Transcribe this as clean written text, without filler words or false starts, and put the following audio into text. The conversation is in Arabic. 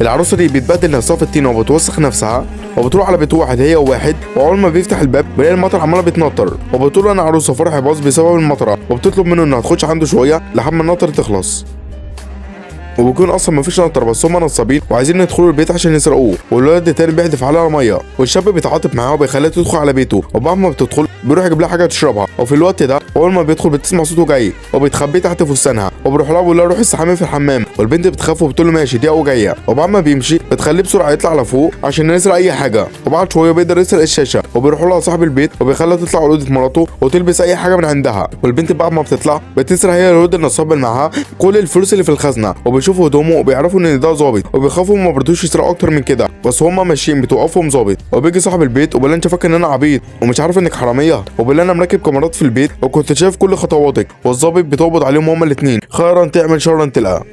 العروسه دي بيتبدل نفسها في الطينه وبتوسخ نفسها وبتروح على بيت واحد هي وواحد، واول ما بيفتح الباب بيلاقي المطر عماله بتنطر وبتقول انا عروسه فرح باظ بسبب المطره، وبتطلب منه انها تخش عنده شويه لحد ما النطر تخلص. وبيكون اصلا مفيش نطر بس هم نصابين وعايزين يدخلوا البيت عشان يسرقوه، والولد التاني بيحدف عليها ميه والشاب بيتعاطف معاها وبيخليها تدخل على بيته، وبعد ما بتدخل بيروح يجيب لها حاجه تشربها، وفي الوقت ده اول ما بيدخل بتسمع صوته جاي وبيتخبي تحت فستانها، وبيروح لها بيقول لها روحي استحمي في الحمام، والبنت بتخاف وبتقول له ماشي دي او جايه، وبعد ما بيمشي بتخليه بسرعه يطلع لفوق عشان يسرق اي حاجه، وبعد شويه بيقدر يسرق الشاشه، وبيروح لها صاحب البيت وبيخليها تطلع على اوضه مراته وتلبس اي حاجه من عندها، والبنت بعد ما بتطلع بتسرق هي الولد النصاب اللي معاها كل الفلوس اللي في الخزنه، وبيشوفوا هدومه وبيعرفوا ان ده ظابط، وبيخافوا ما برضوش يسرقوا اكتر من كده، بس هما ماشيين بتوقفهم ظابط، وبيجي صاحب البيت وبيقول انت فاكر ان انا عبيط ومش عارف انك حراميه، وبيقول انا مركب كاميرات في البيت وكنت شايف كل خطواتك، والظابط بتقبض عليهم هما الاثنين، خيرا تعمل شرا تلقى.